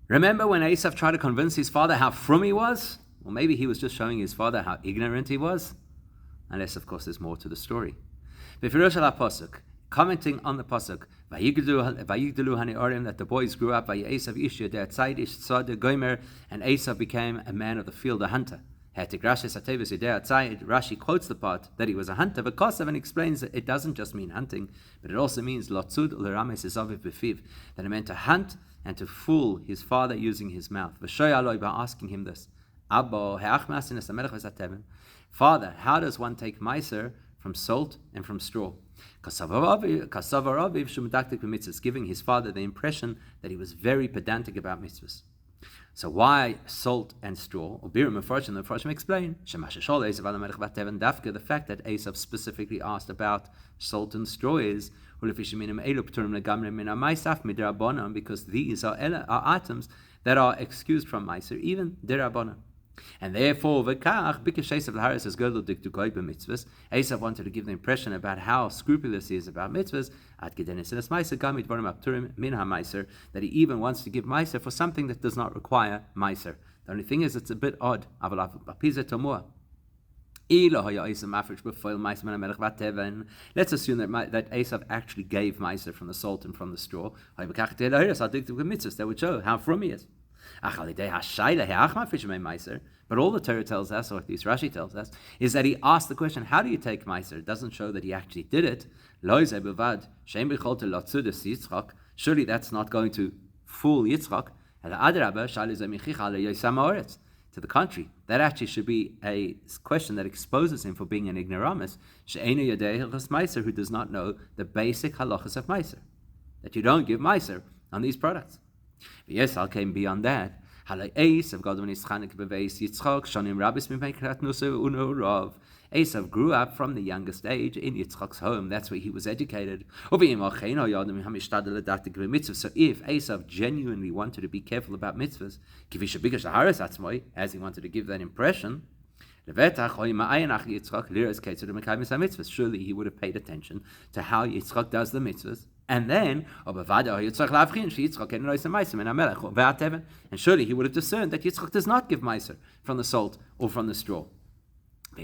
Remember when Eisav tried to convince his father how frum he was? Well, maybe he was just showing his father how ignorant he was. Unless, of course, there's more to the story. Commenting on the pasuk, that the boys grew up, and Eisav became a man of the field, a hunter. Rashi quotes the part that he was a hunter, and explains that it doesn't just mean hunting, but it also means that he meant to hunt and to fool his father using his mouth. By asking him this, Father, how does one take meiser from salt and from straw? Giving his father the impression that he was very pedantic about mitzvahs. So why salt and straw? The Mefarshim explain the fact that Eisav specifically asked about salt and straw is because these are items that are excused from meiser, even derabbanan. And therefore, Eisav wanted to give the impression about how scrupulous he is about mitzvahs, that he even wants to give meiser for something that does not require meiser. The only thing is, it's a bit odd. Let's assume that Eisav actually gave meiser from the salt and from the straw. That would show how frum he is. But all the Torah tells us, or at least Rashi tells us, is that he asked the question, how do you take meiser? It doesn't show that he actually did it. Surely that's not going to fool Yitzchak. To the contrary, that actually should be a question that exposes him for being an ignoramus, who does not know the basic halachas of meiser, that you don't give meiser on these products. Yes, I came beyond that. Eisav grew up from the youngest age in Yitzchak's home. That's where he was educated. So if Eisav genuinely wanted to be careful about mitzvahs, as he wanted to give that impression, surely he would have paid attention to how Yitzchak does the mitzvahs. And then, and surely he would have discerned that Yitzchak does not give meiser from the salt or from the straw. So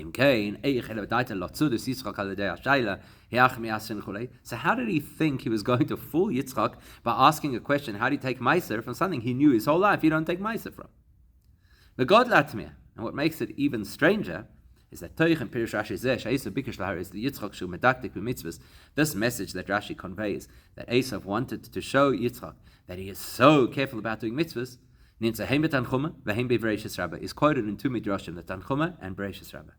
how did he think he was going to fool Yitzchak by asking a question, how do you take meiser from something he knew his whole life you don't take meiser from? And what makes it even stranger is that Toich and Pirish Rashi Zeh, Eisav Bikesh Lahar, is the Yitzchak Shu Medaktik B'mitzvahs. This message that Rashi conveys, that Eisav wanted to show Yitzchak that he is so careful about doing mitzvahs, is quoted in two midrashim, the Tanchuma and Bereshis Rabbah.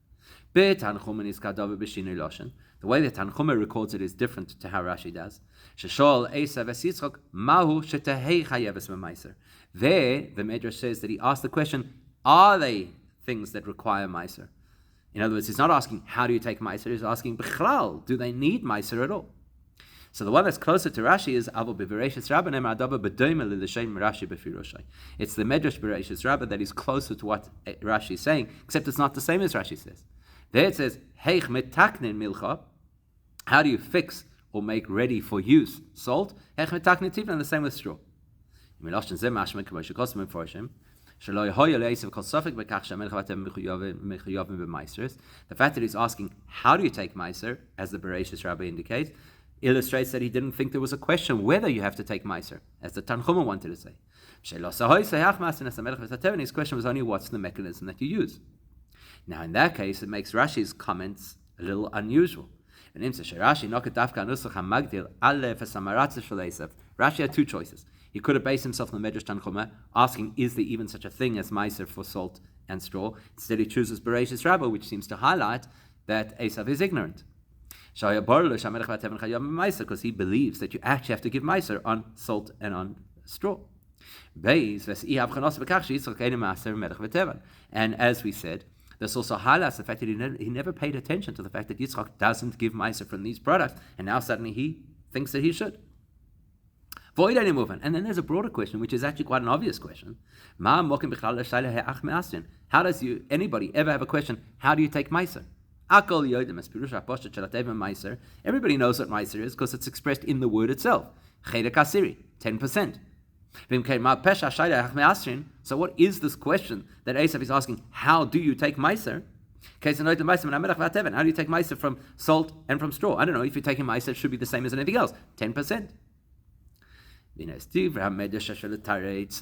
Tanchuma is Kadav B'Shinei Lashon. The way that Tanchuma records it is different to how Rashi does. Sheshol Eisav es Yitzchak Mahu Shetehei Chayeves B'Meiser. There, the Midrash says that he asked the question, are they things that require meiser? In other words, he's not asking, how do you take meiser? He's asking, b'chlal, do they need meiser at all? So the one that's closer to Rashi is Avo b'Bereshis Rabbah ne'emar adava b'doima l'shem Rashi b'firoshai. It's the Medrash Bereshis Rabbah that is closer to what Rashi is saying, except it's not the same as Rashi says. There it says, heich metaknin milcha, how do you fix or make ready for use salt? Heich metaknin tivlan, the same with straw. The fact that he's asking, how do you take meiser, as the Bereshis Rabbi indicates, illustrates that he didn't think there was a question whether you have to take meiser, as the Tanchuma wanted to say. His question was only, what's the mechanism that you use? Now, in that case, it makes Rashi's comments a little unusual. Rashi had two choices. He could have based himself on the Medrash Tanchuma, asking, is there even such a thing as meiser for salt and straw? Instead, he chooses Bereshis Rabbah, which seems to highlight that Eisav is ignorant. Because he believes that you actually have to give meiser on salt and on straw. And as we said, this also highlights the fact that he never paid attention to the fact that Yitzchak doesn't give meiser from these products, and now suddenly he thinks that he should. And then there's a broader question, which is actually quite an obvious question. How does anybody ever have a question, how do you take meiser? Everybody knows what meiser is because it's expressed in the word itself. 10%. So what is this question that Eisav is asking? How do you take Meiser? How do you take Meiser from salt and from straw? I don't know. If you're taking Meiser, it should be the same as anything else, 10%.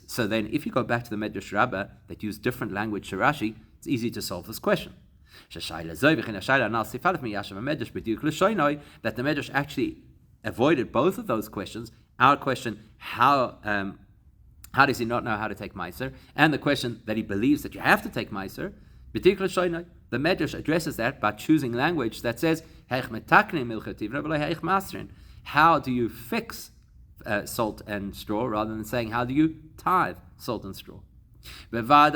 So then, if you go back to the Medrash Rabbah that use different language to Rashi, it's easy to solve this question. That the Medrash actually avoided both of those questions. Our question, how does he not know how to take Meiser? And the question that he believes that you have to take Meiser. The Medrash addresses that by choosing language that says, how do you fix salt and straw, rather than saying, how do you tithe salt and straw? There's no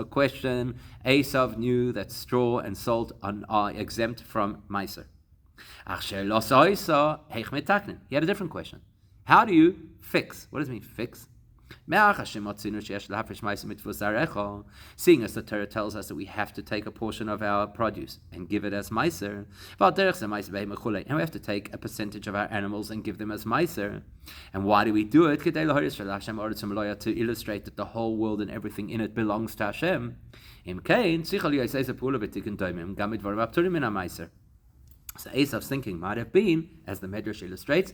question. Eisav knew that straw and salt are exempt from Meiser. He had a different question. How do you fix? What does it mean, fix? Seeing as the Torah tells us that we have to take a portion of our produce and give it as Meiser, and we have to take a percentage of our animals and give them as Meiser. And why do we do it? To illustrate that the whole world and everything in it belongs to Hashem. So Eisav's thinking might have been, as the Medrash illustrates,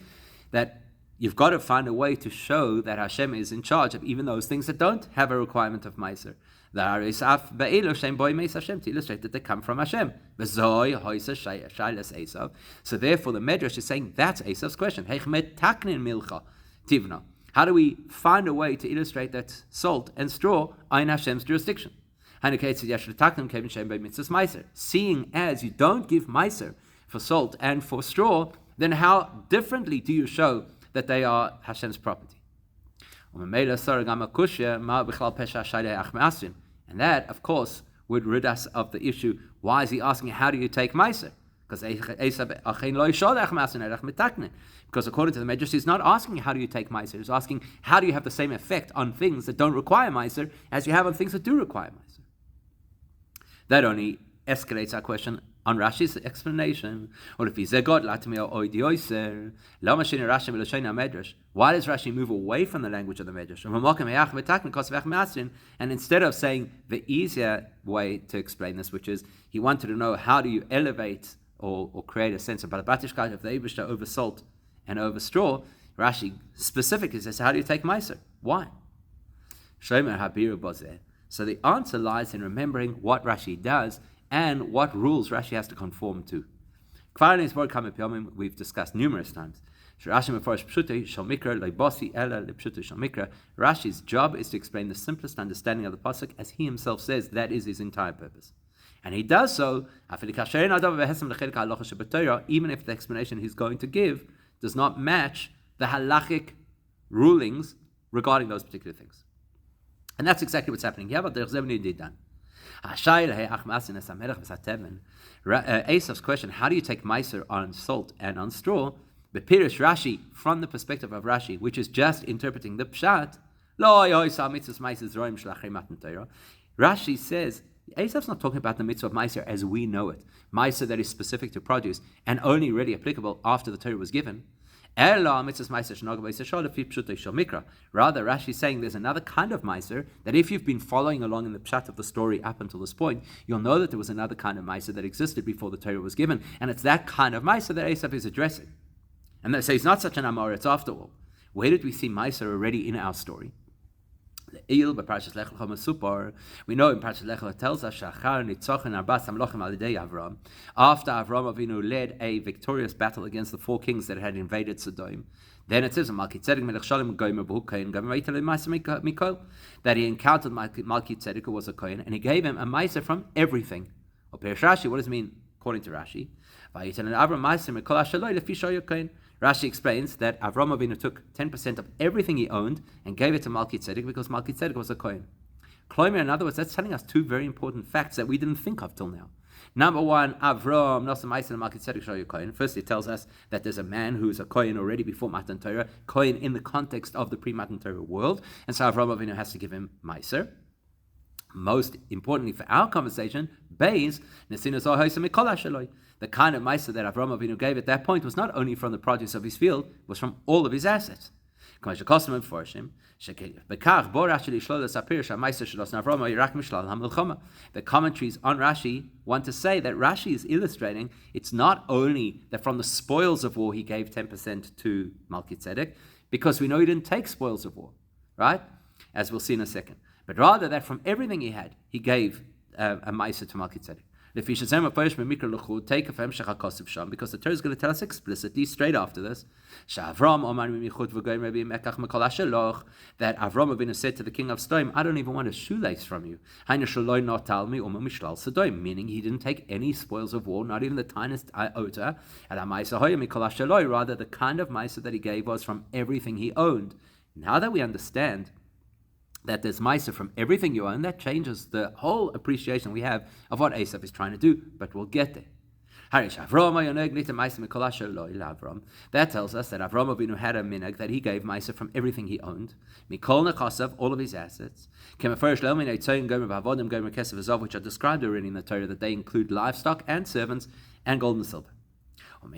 that you've got to find a way to show that Hashem is in charge of even those things that don't have a requirement of Meiser. To illustrate that they come from Hashem. So therefore the Medrash is saying that's Eisav's question. How do we find a way to illustrate that salt and straw are in Hashem's jurisdiction? Seeing as you don't give Meiser for salt and for straw, then how differently do you show that they are Hashem's property? And that, of course, would rid us of the issue, why is he asking, how do you take Meiser? Because according to the Medrash, he's not asking, how do you take Meiser? He's asking, how do you have the same effect on things that don't require Meiser as you have on things that do require Meiser? That only escalates our question on Rashi's explanation. Or if he's a God, why does Rashi move away from the language of the Medrash? And instead of saying the easier way to explain this, which is he wanted to know how do you elevate or create a sense of Balabatishkeit of the Eibishter over salt and over straw, Rashi specifically says, how do you take Meiser? Why? So the answer lies in remembering what Rashi does and what rules Rashi has to conform to. We've discussed numerous times. Rashi's job is to explain the simplest understanding of the pasuk, as he himself says that is his entire purpose. And he does so, even if the explanation he's going to give does not match the halachic rulings regarding those particular things. And that's exactly what's happening here. Eisav's question, how do you take Meiser on salt and on straw? But Pirish Rashi, from the perspective of Rashi, which is just interpreting the Pshat, Rashi says, Eisav's not talking about the mitzvah of Meiser as we know it, Meiser that is specific to produce and only really applicable after the Torah was given. Rather, Rashi is saying there's another kind of Meiser that if you've been following along in the pshat of the story up until this point, you'll know that there was another kind of Meiser that existed before the Torah was given, and it's that kind of Meiser that Eisav is addressing. And they say it's not such an Amoritz after all. Where did we see Meiser already in our story? We know in Parashat Lech it tells us after Avram Avinu led a victorious battle against the four kings that had invaded Sodom, then it says that he encountered Melchizedek, who was a Kohen, and he gave him a Meiser from everything. Or Rashi, what does it mean according to Rashi? Rashi explains that Avram Avinu took 10% of everything he owned and gave it to Melchizedek because Melchizedek was a Kohen. Kloimer, in other words, that's telling us two very important facts that we didn't think of till now. Number one, Avram, Nasa Meiser, and Melchizedek show you Kohen. First, it tells us that there's a man who's a Kohen already before Matan Torah, Kohen in the context of the pre-Matan Torah world, and so Avram Avinu has to give him Meiser. Most importantly for our conversation, Beis, the kind of Meiser that Avram Avinu gave at that point was not only from the produce of his field, was from all of his assets. The commentaries on Rashi want to say that Rashi is illustrating it's not only that from the spoils of war he gave 10% to Melchizedek, because we know he didn't take spoils of war, right? As we'll see in a second. But rather that from everything he had, he gave a Meiser to Melchizedek. Because the Torah is going to tell us explicitly, straight after this, that Avram Avinu said to the king of Sodom, I don't even want a shoelace from you. Meaning he didn't take any spoils of war, not even the tiniest iota. Rather, the kind of Meiser that he gave was from everything he owned. Now that we understand that there's Meiser from everything you own, that changes the whole appreciation we have of what Eisav is trying to do, but we'll get there. That tells us that Avram Avinu had a minhag that he gave Meiser from everything he owned, Mikol Nechasav, all of his assets, which are described already in the Torah, that they include livestock and servants and gold and silver. And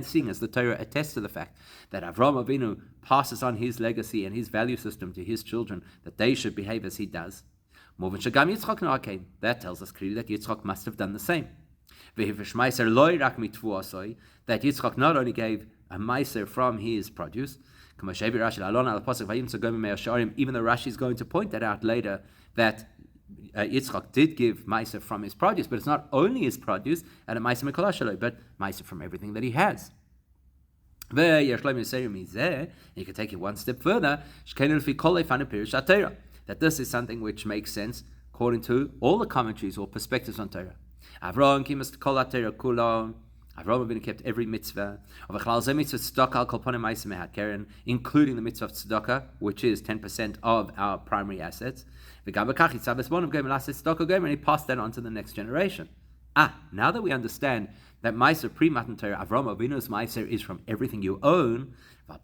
seeing as the Torah attests to the fact that Avram Avinu passes on his legacy and his value system to his children, that they should behave as he does, that tells us clearly that Yitzchak must have done the same. That Yitzchak not only gave a meiser from his produce, even though Rashi is going to point that out later, that Yitzchak did give Meiser from his produce, but it's not only his produce, and a Meiser Mikola Shaloi, but Meiser from everything that he has. You can take it one step further, that this is something which makes sense according to all the commentaries or perspectives on Torah. Avram Avinu kept every mitzvah, including the mitzvah of tzedakah, which is 10% of our primary assets. And he passed that on to the next generation. Now that we understand that Meiser pre-Matan Torah, Avram Avinu's Meiser is from everything you own, now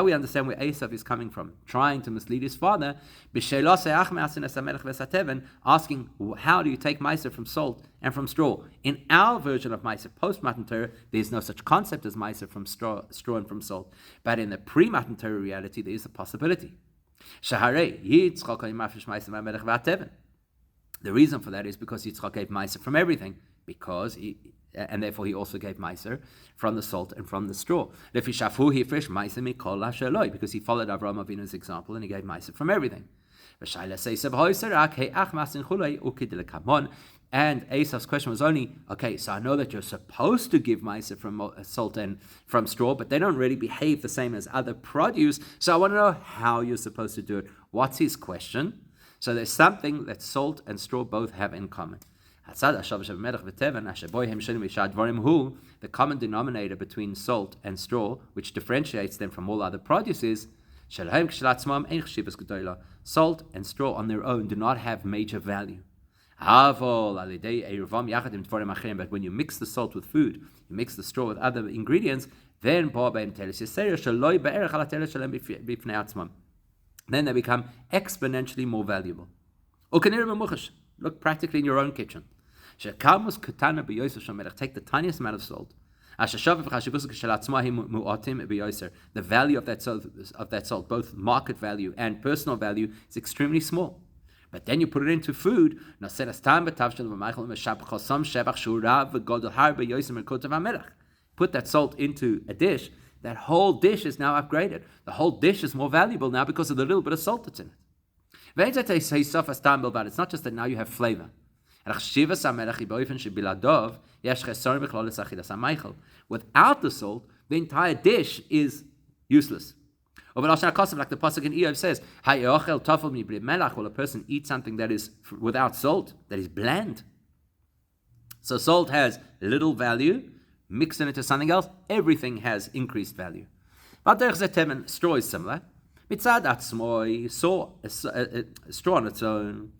we understand where Eisav is coming from, trying to mislead his father, asking, how do you take Meiser from salt and from straw? In our version of Meiser, post-Matan Torah, there's no such concept as Meiser from straw and from salt. But in the pre-Matan Torah reality, there is a possibility. The reason for that is because Yitzchak gave Meiser from everything, and therefore he also gave Meiser from the salt and from the straw. Because he followed Avraham Avinu's example and he gave Meiser from everything. And Eisav's question was only, okay, so I know that you're supposed to give Meiser from salt and from straw, but they don't really behave the same as other produce, so I want to know how you're supposed to do it. What's his question? So there's something that salt and straw both have in common. The common denominator between salt and straw, which differentiates them from all other produce, is salt and straw on their own do not have major value. But when you mix the salt with food, you mix the straw with other ingredients, then they become exponentially more valuable. Look practically in your own kitchen. Take the tiniest amount of salt. The value of that salt, both market value and personal value, is extremely small. But then you put it into food. Put that salt into a dish. That whole dish is now upgraded. The whole dish is more valuable now because of the little bit of salt that's in it. It's not just that now you have flavor. Without the salt, the entire dish is useless. Like the pasuk in Eisav says, will a person eat something that is without salt, that is bland? So salt has little value. Mix it into something else, everything has increased value. Straw is similar. Straw on its own,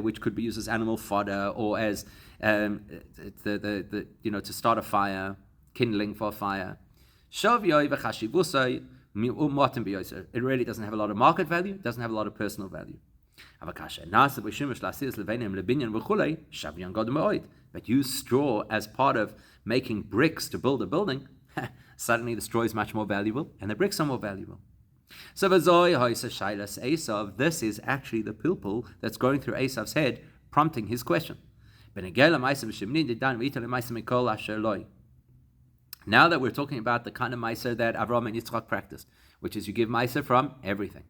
which could be used as animal fodder or as to start a fire, kindling for a fire. It really doesn't have a lot of market value, doesn't have a lot of personal value. But use straw as part of making bricks to build a building, suddenly the straw is much more valuable and the bricks are more valuable. So this is actually the pilpul that's going through Eisav's head, prompting his question. Now that we're talking about the kind of meiser that Avraham and Yitzchak practiced, which is you give meiser from everything,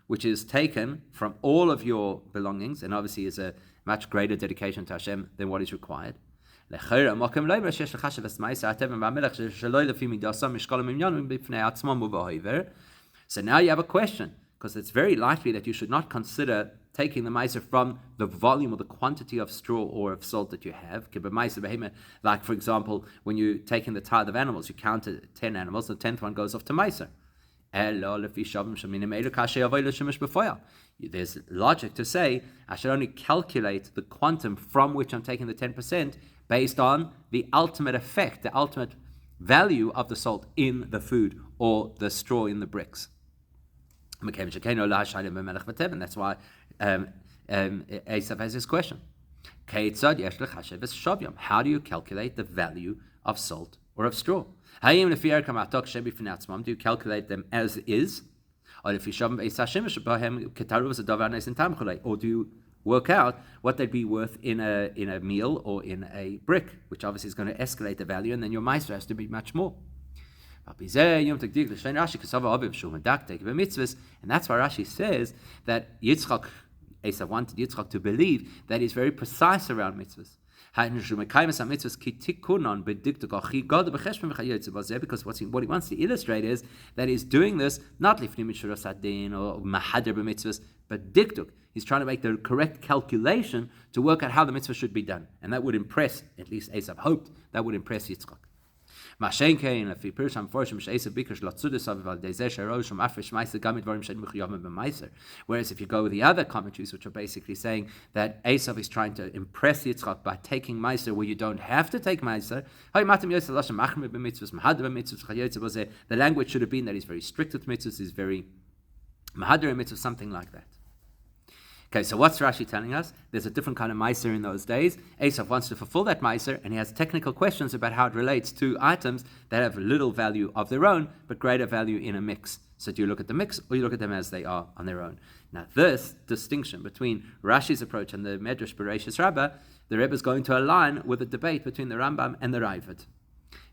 which is taken from all of your belongings, and obviously is a much greater dedication to Hashem than what is required. So now you have a question, because it's very likely that you should not consider taking the meiser from the volume or the quantity of straw or of salt that you have. Like, for example, when you're taking the tithe of animals, you count 10 animals, the 10th one goes off to meiser. There's logic to say I should only calculate the quantum from which I'm taking the 10% based on the ultimate effect, the ultimate value of the salt in the food or the straw in the bricks. And that's why Eisav has this question. How do you calculate the value of salt or of straw? Do you calculate them as is? Or do you work out what they'd be worth in a meal or in a brick, which obviously is going to escalate the value, and then your meiser has to be much more. And that's why Rashi says that Eisav wanted Yitzchak to believe that he's very precise around mitzvahs. Because what he wants to illustrate is that he's doing this not lifnim mishuras hadin or mahader b'mitzvahs, but diktuk. He's trying to make the correct calculation to work out how the mitzvah should be done, and that would impress, at least Eisav hoped, that would impress Yitzchak. Whereas if you go with the other commentaries, which are basically saying that Eisav is trying to impress Yitzchak by taking meiser where you don't have to take meiser, the language should have been that he's very strict with mitzvahs, he's very mahader mitzvahs, something like that. Okay, so what's Rashi telling us? There's a different kind of meiser in those days. Eisav wants to fulfill that meiser, and he has technical questions about how it relates to items that have little value of their own, but greater value in a mix. So do you look at the mix, or you look at them as they are on their own? Now, this distinction between Rashi's approach and the Medrash Bereshis Rabbah, the Rebbe is going to align with a debate between the Rambam and the Raavad.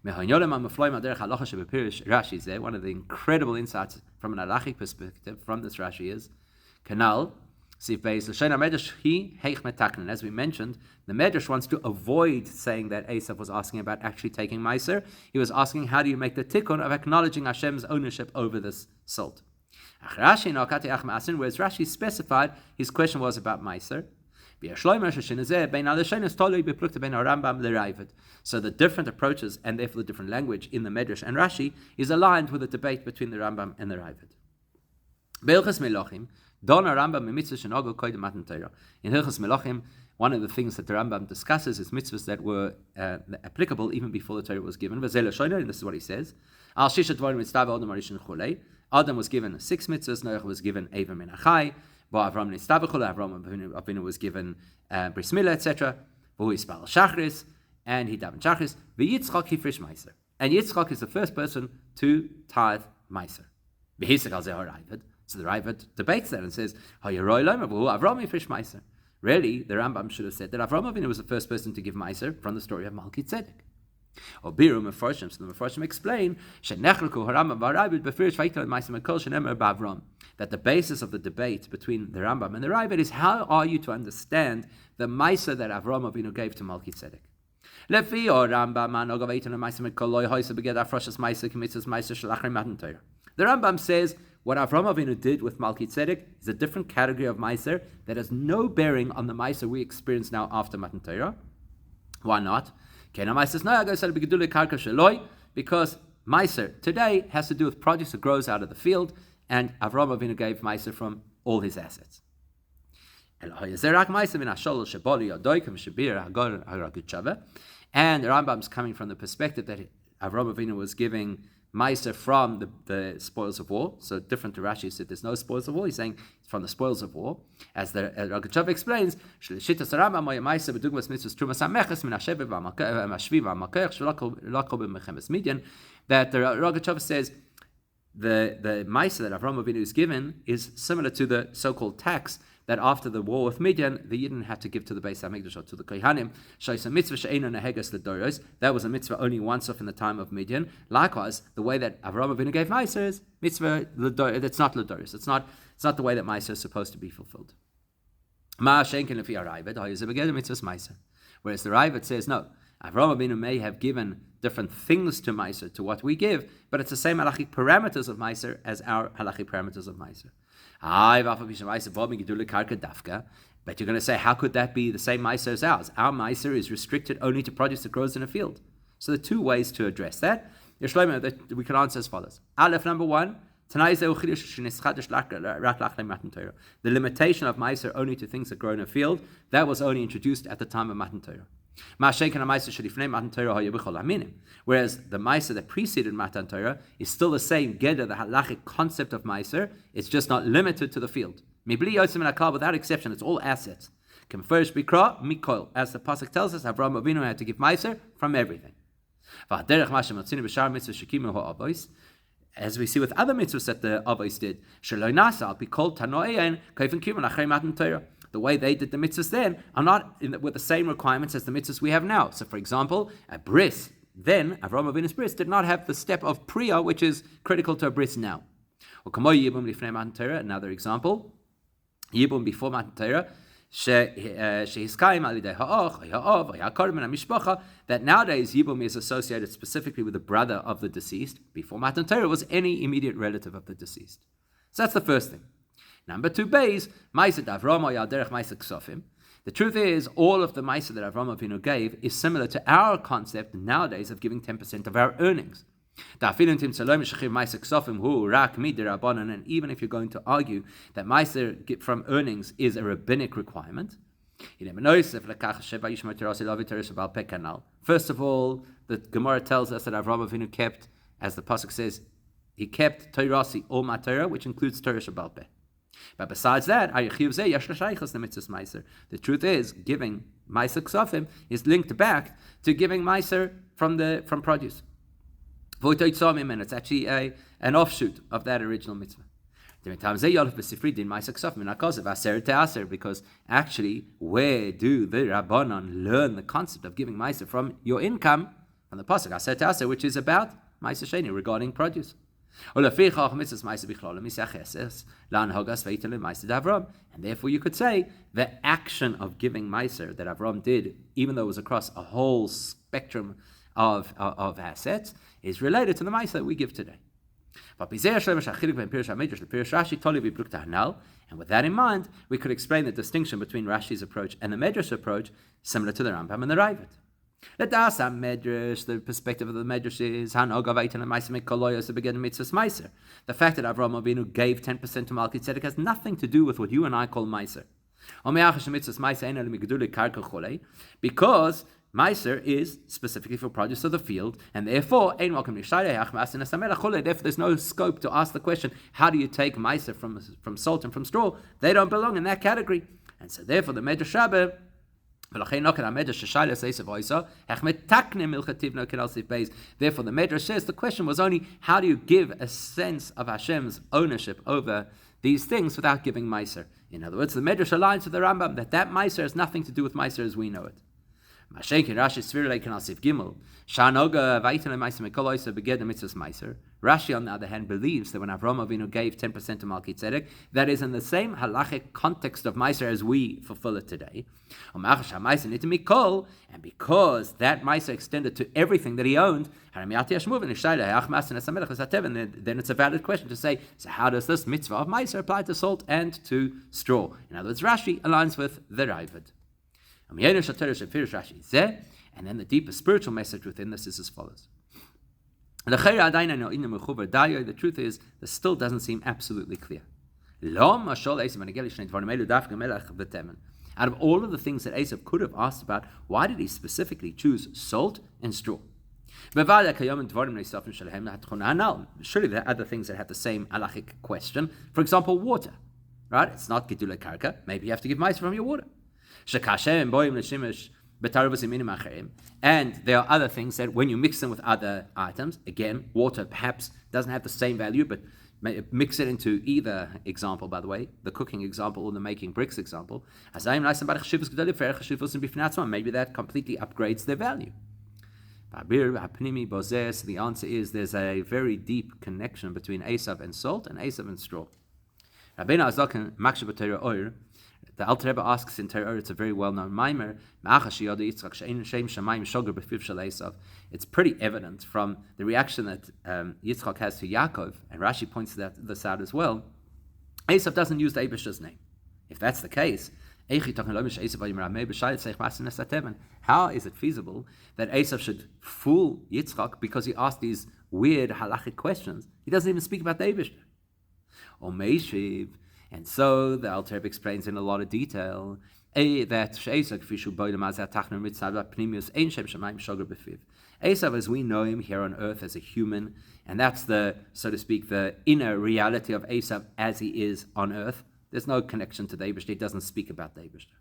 Rashi is there. One of the incredible insights from an halachic perspective from this Rashi is, Kanal, as we mentioned, the Medrash wants to avoid saying that Eisav was asking about actually taking meiser. He was asking, how do you make the tikkun of acknowledging Hashem's ownership over this salt? Whereas Rashi specified, his question was about meiser. So the different approaches, and therefore the different language in the Medrash and Rashi, is aligned with the debate between the Rambam and the Raavad. In Hilchos Melachim, one of the things that the Rambam discusses is mitzvahs that were applicable even before the Torah was given. And this is what he says. Adam was given 6 mitzvahs, Noach was given Eva min Achai, Avram Avinu was given Bris Milah, etc. And he davened Shachris. V'Yitzchak hifrish meiser. And Yitzchak is the first person to tithe meiser. So the Raavad debates that and says, really, the Rambam should have said that Avraham Avinu was the first person to give meiser from the story of Malki Tzedek. Or Biru Mefarshim, so the Mefarshim explain that the basis of the debate between the Rambam and the Raavad is how are you to understand the meiser that Avraham Avinu gave to Malki Tzedek. The Rambam says what Avraham Avinu did with Malki Tzedek is a different category of meiser that has no bearing on the meiser we experience now after Matan Torah. Why not? Because meiser today has to do with produce that grows out of the field, and Avraham Avinu gave meiser from all his assets. And the Rambam is coming from the perspective that Avraham Avinu was giving Meiser from the spoils of war. So different to Rashi, said there's no spoils of war. He's saying it's from the spoils of war. As the Rogatchover explains, that the Rogatchover says the Meiser that Avraham Avinu is given is similar to the so-called tax that after the war with Midian, the Yidden had to give to the Beis HaMikdash or to the Kohanim. That was a mitzvah only once off in the time of Midian. Likewise, the way that Avraham Avinu gave Meiser is mitzvah l'doros. It's not l'doros. It's not the way that Meiser is supposed to be fulfilled. Whereas the Ravid says, no, Avraham Avinu may have given different things to Meiser, to what we give, but it's the same halachic parameters of Meiser as our halachic parameters of Meiser. But you're going to say, how could that be the same Meiser as ours? Our Meiser is restricted only to produce that grows in a field. So there are two ways to address that. That we can answer as follows. Aleph, number one, the limitation of Meiser only to things that grow in a field, that was only introduced at the time of Matan Torah. Whereas the Meiser that preceded Matan Torah is still the same Geder, the halachic concept of Meiser. It's just not limited to the field. Without exception, it's all assets. As the pasuk tells us, Avraham Avinu had to give Meiser from everything. As we see with other mitzvahs that the Avos did, the way they did the mitzvahs then are not with the same requirements as the mitzvahs we have now. So, for example, a bris, then Avraham Avinu's bris did not have the step of priya, which is critical to a bris now. Another example, Yibum before Matan Torah, that nowadays Yibum is associated specifically with the brother of the deceased. Before Matan Torah was any immediate relative of the deceased. So that's the first thing. Number two, base, the truth is, all of the Meiser that Avraham Avinu gave is similar to our concept nowadays of giving 10% of our earnings. And even if you're going to argue that Meiser from earnings is a rabbinic requirement, first of all, the Gemara tells us that Avraham Avinu kept, as the pasuk says, he kept Torasi or Matorah, which includes Torah Shebal Peh. But besides that, the truth is, giving Meiser Ksofim is linked back to giving Meiser from produce. And it's actually an offshoot of that original mitzvah. Because actually, where do the Rabbanon learn the concept of giving Meiser from your income? From the pasuk Aser Te'aser, which is about Meiser Sheni, regarding produce. And therefore you could say the action of giving Meiser that Avram did, even though it was across a whole spectrum of assets, is related to the Meiser that we give today. And with that in mind, we could explain the distinction between Rashi's approach and the Medrash approach, similar to the Rambam and the Ravid. The perspective of the Medrash is the fact that Avraham Avinu gave 10% to Malki Tzedek has nothing to do with what you and I call Meiser. Because Meiser is specifically for produce of the field, and therefore there's no scope to ask the question, how do you take Meiser from salt and from straw? They don't belong in that category. And so therefore the Medrash Rabbah, therefore the Medrash says the question was only, how do you give a sense of Hashem's ownership over these things without giving Meiser? In other words, the Medrash aligns with the Rambam that Meiser has nothing to do with Meiser as we know it. Rashi, on the other hand, believes that when Avraham Avinu gave 10% to Malki Tzedek, that is in the same halachic context of Meiser as we fulfill it today. And because that Meiser extended to everything that he owned, then it's a valid question to say, so how does this mitzvah of Meiser apply to salt and to straw? In other words, Rashi aligns with the Ravid. And then the deeper spiritual message within this is as follows. The truth is, this still doesn't seem absolutely clear. Out of all of the things that Eisav could have asked about, why did he specifically choose salt and straw? Surely there are other things that have the same halachic question. For example, water. Right? It's not gedule karka. Maybe you have to give ma'aser from your water. And there are other things that when you mix them with other items, again, water perhaps doesn't have the same value, but mix it into either example, by the way, the cooking example or the making bricks example. Maybe that completely upgrades their value. So the answer is there's a very deep connection between Eisav and salt and Eisav and straw. The Alter Rebbe asks in Torah, it's a very well-known mimer. It's pretty evident from the reaction that Yitzchak has to Yaakov, and Rashi points this out as well. Eisav doesn't use the Eibishter's name. If that's the case, how is it feasible that Eisav should fool Yitzchak because he asked these weird halachic questions? He doesn't even speak about the Eibishter. Or Meishiv. And so the Alter Rebbe explains in a lot of detail that Eisav, as we know him here on earth as a human, and that's the, so to speak, the inner reality of Eisav as he is on earth. There's no connection to the Eibishter. He doesn't speak about the Eibishter.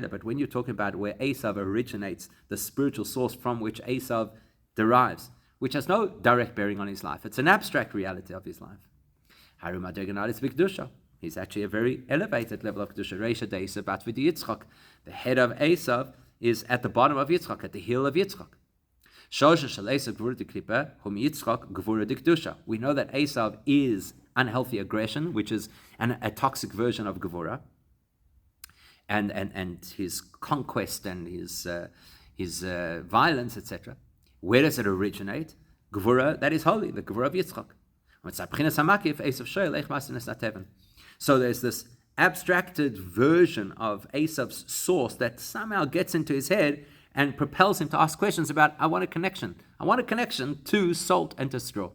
But when you're talking about where Eisav originates, the spiritual source from which Eisav derives, which has no direct bearing on his life, it's an abstract reality of his life. He's actually a very elevated level of Kedusha. The head of Eisav is at the bottom of Yitzchak, at the heel of Yitzchak. We know that Eisav is unhealthy aggression, which is a toxic version of Gevurah, and his conquest and his violence, etc. Where does it originate? Gevurah, that is holy, the Gevurah of Yitzchak. So there's this abstracted version of Esav's source that somehow gets into his head and propels him to ask questions about, I want a connection. I want a connection to salt and to straw.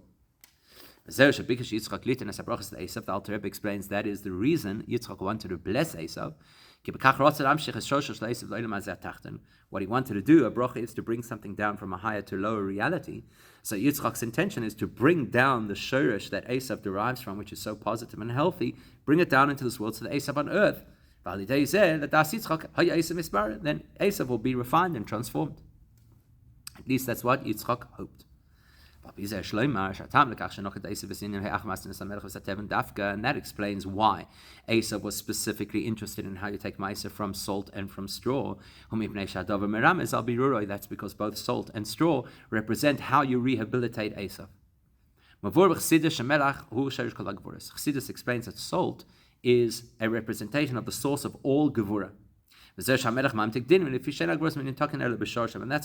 The Alter Rebbe explains that is the reason Yitzchak wanted to bless Eisav. What he wanted to do, a bracha, is to bring something down from a higher to lower reality. So Yitzchak's intention is to bring down the shorish that Eisav derives from, which is so positive and healthy, bring it down into this world so that Eisav on earth, then Eisav will be refined and transformed. At least that's what Yitzchak hoped. And that explains why Eisav was specifically interested in how you take ma'aser from salt and from straw. That's because both salt and straw represent how you rehabilitate Eisav. Chassidus explains that salt is a representation of the source of all Gevurah. And that's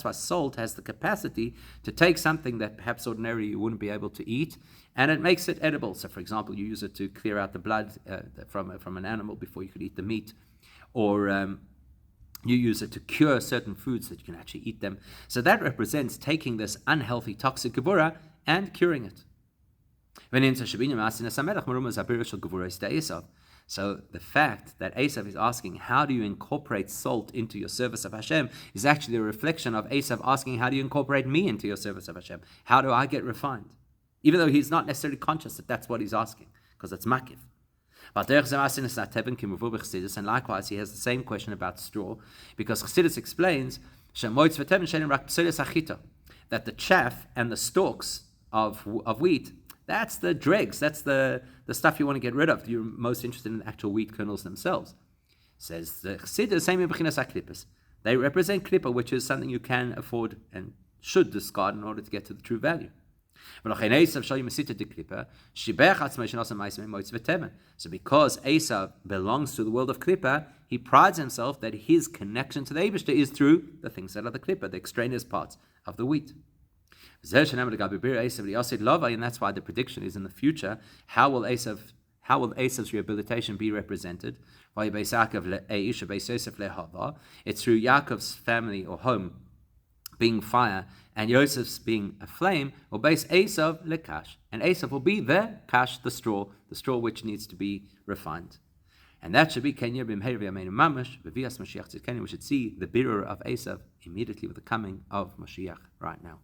why salt has the capacity to take something that perhaps ordinarily you wouldn't be able to eat, and it makes it edible. So, for example, you use it to clear out the blood from an animal before you could eat the meat, or you use it to cure certain foods that you can actually eat them. So that represents taking this unhealthy, toxic Gevurah and curing it. So the fact that Eisav is asking, how do you incorporate salt into your service of Hashem, is actually a reflection of Eisav asking, how do you incorporate me into your service of Hashem? How do I get refined? Even though he's not necessarily conscious that that's what he's asking, because it's makif. And likewise, he has the same question about straw, because Chassidus explains that the chaff and the stalks of wheat, that's the dregs, that's the stuff you want to get rid of. You're most interested in the actual wheat kernels themselves. Says the Chassidus, same in Bechinas HaKlippas. They represent klippa, which is something you can afford and should discard in order to get to the true value. So because Eisav belongs to the world of klippa, he prides himself that his connection to the Eibishter is through the things that are the klippa, the extraneous parts of the wheat. And that's why the prediction is in the future. How will Esav's rehabilitation be represented? It's through Yaakov's family or home being fire and Yosef's being a flame, or base Eisav lekash. And Eisav will be the kash, the straw which needs to be refined. And that should be Kenya b'mheir v'yameinu mamash v'vias Mashiach tzidkenu. We should see the birur of Eisav immediately with the coming of Mashiach right now.